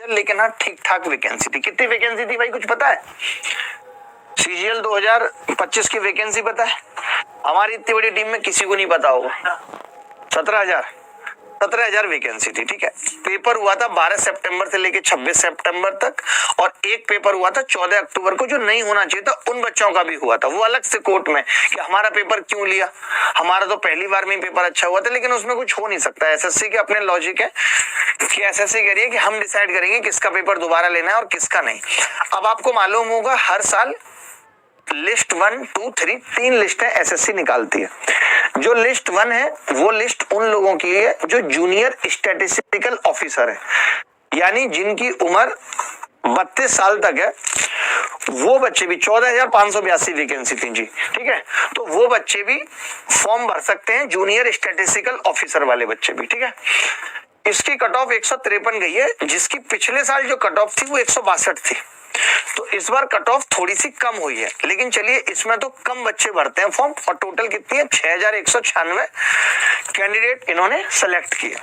लेकिन हाँ ठीक ठाक वैकेंसी थी। कितनी वैकेंसी थी भाई कुछ पता है? सीजीएल 2025 की वैकेंसी पता है? हमारी इतनी बड़ी टीम में किसी को नहीं पता होगा। 17,000 वैकेंसी थी। ठीक है, पेपर हुआ था 12 सितंबर से लेके 26 सितंबर तक, और एक पेपर हुआ था 14 अक्टूबर को जो नहीं होना चाहिए था, उन बच्चों का भी हुआ था। वो अलग से कोर्ट में कि हमारा पेपर क्यों लिया, हमारा तो पहली बार में पेपर अच्छा हुआ था, लेकिन उसमें कुछ हो नहीं सकता। एसएससी के अपने लॉजिक है कि एसएससी कह रही है कि हम डिसाइड करेंगे किसका पेपर दोबारा लेना है और किसका नहीं। अब आपको मालूम होगा हर साल लिस्ट 1, 2, 3 तीन लिस्ट है एसएससी निकालती है। जो लिस्ट 1 है वो लिस्ट उन लोगों की है जो जूनियर स्टैटिस्टिकल ऑफिसर है, यानी जिनकी उम्र 32 साल तक है। वो बच्चे भी 14,582 वैकेंसी थी जी। ठीक है, तो वो बच्चे भी फॉर्म भर सकते हैं, जूनियर स्टैटिस्टिकल ऑफिसर वाले बच्चे भी। ठीक है, इसकी कट ऑफ 153 गई है, जिसकी पिछले साल जो कट ऑफ थी वो 162 थी। तो इस बार कट ऑफ थोड़ी सी कम हुई है, लेकिन चलिए इसमें तो कम बच्चे भरते हैं फॉर्म, और टोटल कितनी है 6,196 कैंडिडेट इन्होंने सेलेक्ट किए।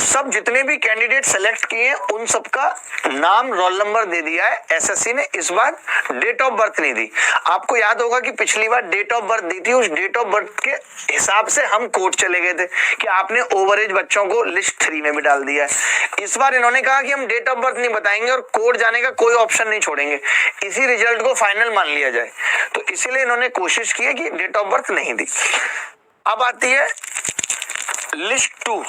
सब जितने भी कैंडिडेट सेलेक्ट किए उन सबका नाम रोल नंबर दे दिया है एसएससी ने। इस बार डेट ऑफ बर्थ नहीं दी। आपको याद होगा कि पिछली बार डेट ऑफ बर्थ दी थी, उस डेट ऑफ बर्थ के हिसाब से हम कोर्ट चले गए थे कि आपने ओवरेज बच्चों को लिस्ट 3 में भी डाल दिया है। इस बार इन्होंने कहा कि हम डेट ऑफ बर्थ नहीं बताएंगे और कोर्ट जाने का कोई ऑप्शन नहीं छोड़ेंगे, इसी रिजल्ट को फाइनल मान लिया जाए। तो इसीलिए इन्होंने कोशिश की है कि डेट ऑफ बर्थ नहीं दी। अब आती है लिस्ट 2।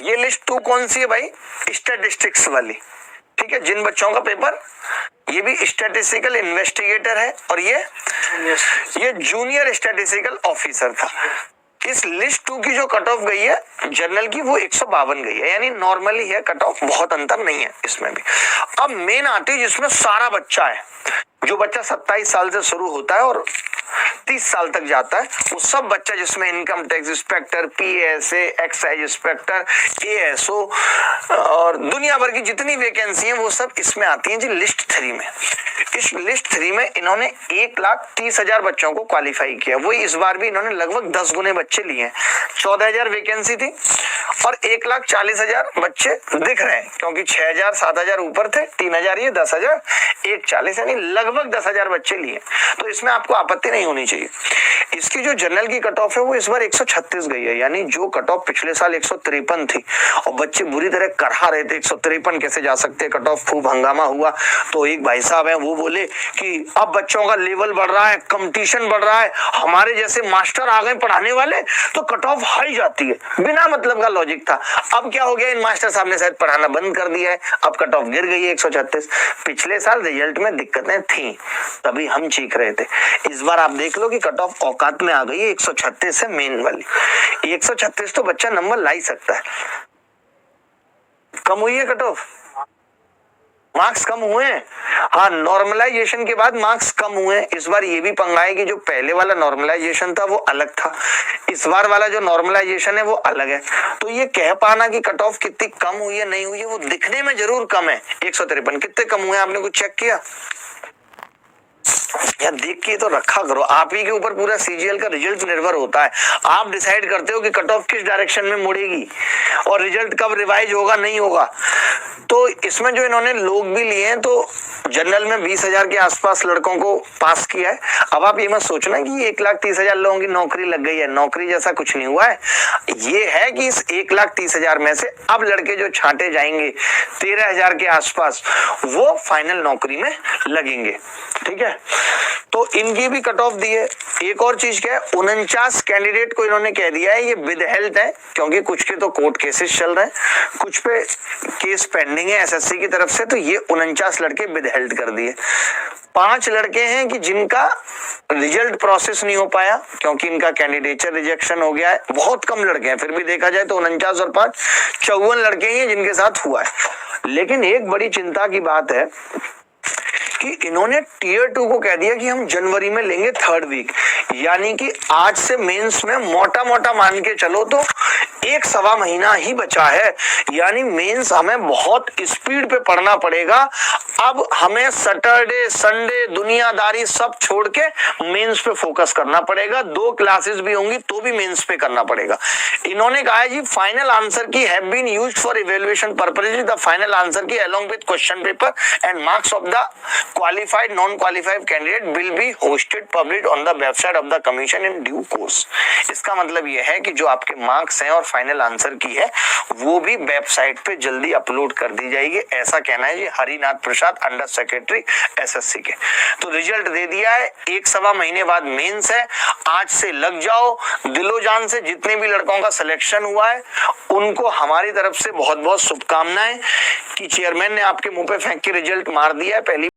ये लिस्ट 2 कौन सी है भाई? स्टैटिस्टिक्स वाली। ठीक है, जिन बच्चों का पेपर, ये भी स्टैटिस्टिकल इन्वेस्टिगेटर है और ये जूनियर स्टैटिस्टिकल ऑफिसर था। इस लिस्ट 2 की जो कट ऑफ गई है जनरल की वो 152 गई है, यानी नॉर्मली है कट ऑफ, बहुत अंतर नहीं है इसमें भी। अब मेन आती है जिसमें सारा बच्चा है, जो बच्चा 27 साल से शुरू होता है और 30 साल तक जाता है, वो सब बच्चा जिसमें income tax inspector, PSA, excise inspector, ASO और दुनिया भर की जितनी वैकेंसी हैं वो सब इसमें आती हैं जी लिस्ट 3 में। इस लिस्ट 3 में इन्होंने 1,30,000 बच्चों को क्वालिफाई किया। वही इस बार भी इन्होंने लगभग 10 गुने बच्चे लिए हैं। 14,000 वैकेंसी थी और 1,40,000 बच्चे दिख रहे हैं, क्योंकि 6,000 7,000 ऊपर थे, 3,000 ये 10,000 1,40, यानी लगभग 10,000 बच्चे लिए। तो इसमें आपको आपत्ति नहीं होनी चाहिए। इसकी जो जनरल की कट ऑफ है वो इस बार 136 गई है, यानी जो कट ऑफ पिछले साल 153 थी और बच्चे बुरी तरह करहा रहे थे 153 कैसे जा सकते हैं, कट ऑफ खूब हंगामा हुआ। तो एक भाई साहब हैं वो बोले कि अब बच्चों का लेवल बढ़ रहा है, कंपटीशन बढ़ रहा है, हमारे जैसे मास्टर आ गए पढ़ाने वाले, तो कट ऑफ हाई जाती है। बिना मतलब का लॉजिक था। अब क्या हो गया, इन मास्टर साहब ने शायद पढ़ाना बंद कर दिया है, अब कट ऑफ गिर गई है 136। पिछले साल रिजल्ट में दिक्कतें थी, तभी हम चीख रहे थे। इस बार आप देख लो कि कट ऑफ औकात में आ गई है, 136 है मेन वाली। 136 तो बच्चा नंबर ला ही सकता है। कम हुई है कट ऑफ, मार्क्स कम हुए हैं। हाँ, नॉर्मलाइजेशन के बाद मार्क्स कम हुए हैं। इस बार ये भी पंगा है कि जो पहले वाला नॉर्मलाइजेशन था वो अलग था, इस बार वाला जो नॉर्मलाइजेशन है वो अलग है। तो ये कह पाना कि कट ऑफ कितनी कम हुई है नहीं हुई है, वो दिखने में जरूर कम है। 153 कितने कम हुए, आपने कुछ चेक किया? यार देख के तो रखा करो, आप ही के ऊपर पूरा सीजीएल का रिजल्ट निर्भर होता है। आप डिसाइड करते हो कि कट ऑफ किस डायरेक्शन में मुड़ेगी और रिजल्ट कब रिवाइज होगा नहीं होगा। तो इसमें जो इन्होंने लोग भी लिए हैं, तो जनरल में 20,000 के आसपास लड़कों को पास किया है। अब आप ये मत सोचना कि 1,30,000 लोगों की नौकरी लग गई है, नौकरी जैसा कुछ नहीं हुआ है। ये है कि इस 1,30,000 में से अब लड़के जो छांटे जाएंगे 13,000 के आसपास, वो फाइनल नौकरी में लगेंगे। ठीक है, तो इनकी भी कट ऑफ दी है। एक और चीज क्या है, 49 कैंडिडेट को इन्होंने कह दिया है ये विद हेल्थ है, क्योंकि कुछ के तो कोर्ट केसेस चल रहे हैं, कुछ पे केस पेंडिंग है एसएससी की तरफ से, तो ये 49 लड़के विद हेल्थ कर दिए। 5 लड़के हैं कि जिनका रिजल्ट प्रोसेस नहीं हो पाया क्योंकि इनका कैंडिडेचर रिजेक्शन हो गया है। बहुत कम लड़के हैं, फिर भी देखा जाए तो 49 और 5 54 लड़के हैं जिनके साथ हुआ है। लेकिन एक बड़ी चिंता की बात है कि इन्होंने टीयर 2 को कह दिया कि हम जनवरी में लेंगे 3rd वीक, यानी कि आज से मेंस में मोटा मोटा मान के चलो तो एक सवा महीना ही बचा है, यानी मेंस हमें बहुत स्पीड पे पढ़ना पड़ेगा। अब हमें सैटरडे संडे दुनियादारी सब छोड़ के मेंस पे फोकस करना पड़ेगा। 2 क्लासेस भी होंगी तो भी मेंस पे करना पड़ेगा। इन्होंने कहा है जी final answer key have been used for evaluation purposes, the final answer key along with question paper and marks of the qualified non qualified candidate will be hosted publish on the website of the commission in due course. इसका मतलब यह है कि जो आपके marks हैं और final answer की है वो भी वेबसाइट पे जल्दी अपलोड कर दी जाएगी, ऐसा कहना है जी हरिनाथ प्रसाद अंडर सेक्रेटरी एसएससी के। तो रिजल्ट दे दिया है, 1 सवा महीने बाद मेंस है। आज से लग जाओ दिलो जान से। जितने भी लड़कों का सिलेक्शन हुआ है उनको हमारी तरफ से बहुत बहुत शुभकामनाएं कि चेयरमैन ने आपके मुंह पे फेंक के रिजल्ट मार दिया है। पहली